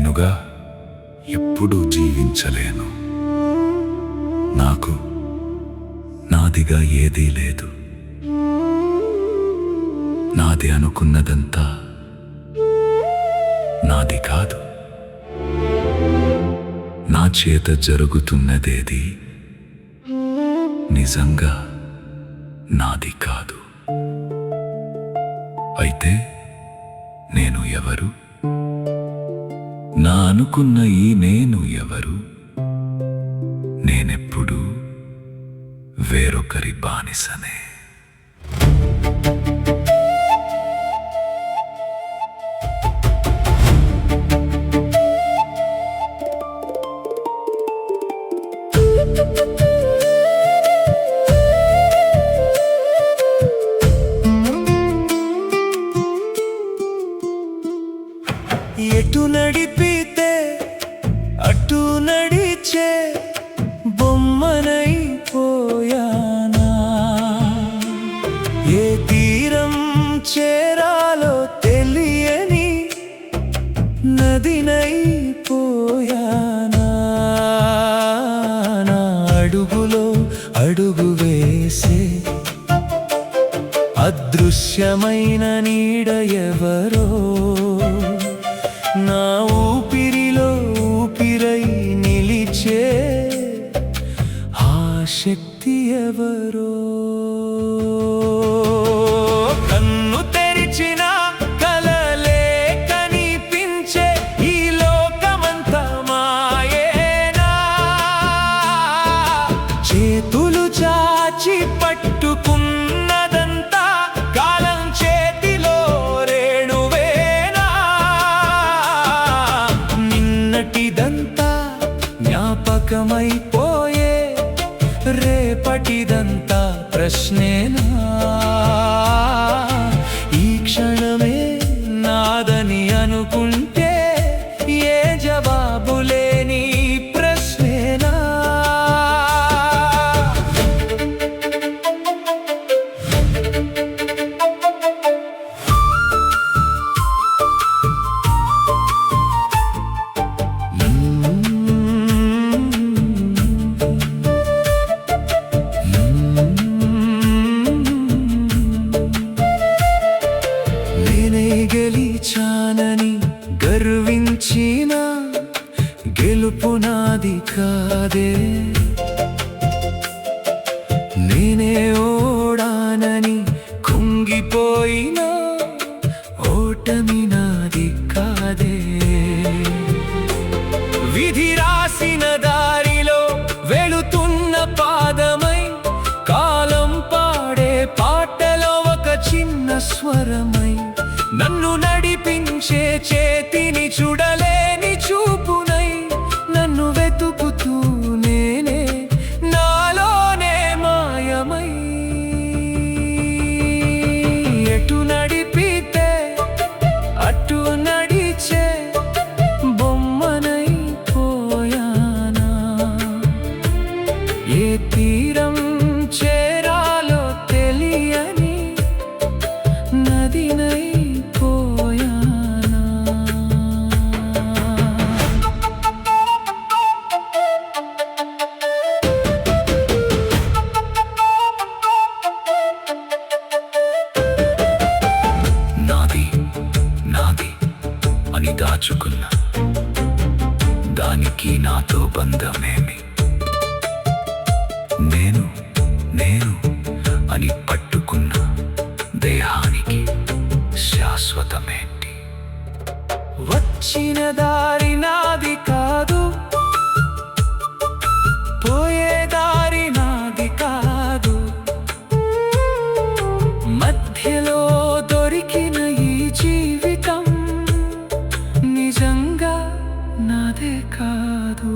నేనుగా ఎప్పుడూ జీవించలేను. నాకు నాదిగా ఏదీ లేదు. నాది అనుకున్నదంతా నాది కాదు. నా చేత జరుగుతున్నదేది నిజంగా నాది కాదు. అయితే నేను ఎవరు? నా అనుకున్న ఈ నేను ఎవరు? నేనెప్పుడూ వేరొకరి బానిసనే. ఎటు నడిపితే అటు నడిచే బొమ్మనైపోయానా? ఏ తీరం చేరాలో తెలియని నదినైపోయానా? నా అడుగులో అడుగు వేసే అదృశ్యమైన నీడ ఎవరో, నా ఊపిరిలో ఊపిరై నిలిచే ఆ శక్తి ఎవరో. కన్ను తెరిచిన కలలే కనిపించే ఈ లోకమంతా మాయేనా? చేతులు చాచి పట్టుకున్నదంతా కాలం చేతిలో రేణువేనా? నిన్నటిదంతా జ్ఞాపకమైపోయే రేపటిదంతా ప్రశ్నేనా? ఈ క్షణమే నాదని అనుకుంటే ఏ జవాబు లేని ప్రశ్నేనా? నేనే గెలిచానని గర్వించిన గెలుపు నాది కాదే. నేనే ఓడానని కుంగిపోయిన ఓటమి నాది కాదే. విధి రాసిన దారిలో వెళుతున్న పాదమై, కాలం పాడే పాటలో ఒక చిన్న స్వరమై, నన్ను నడిపించే చేతిని చూడలేని చూపునై, నన్ను వెతుకుతూ నేనే నాలోనే మాయమై. ఎటు నడిపితే అటు నడిచే బొమ్మనైపోయానా? ఏ తీరం చేరాలో తెలియని నదినైపోయానా? నాది నాది అని దాచుకున్న దానికి నాతో బంధమేమి? నేను నేను అని పట్టుకున్న దేహానికి శాశ్వతమేంటి? వచ్చిన దారి నాది కాదు, పోయే దారి నాది కాదు. మధ్యలో దొరికిన ఈ జీవితం నిజంగా నాదే కాదు.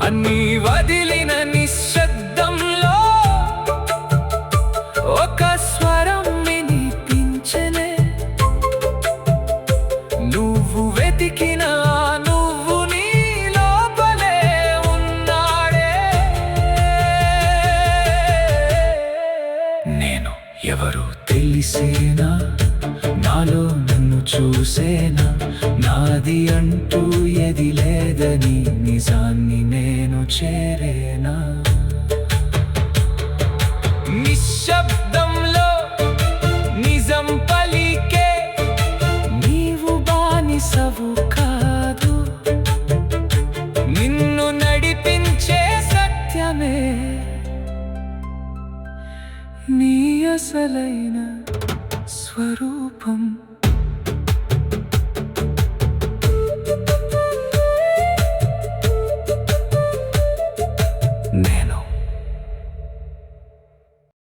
అన్నీ వదిలిన నిశ్శబ్దంలో ఒక స్వరం వినిపించనే, నువ్వు వెతికి చూసేనా నాది అంటూ ఏది లేదని నిజాన్ని నేను చేరేనా నిశ్శబ్దంలో నిజం పలికే నీవు బానిసవు కాదు, నిన్ను నడిపించే సత్యమే నీ అసలైన స్వరూపం.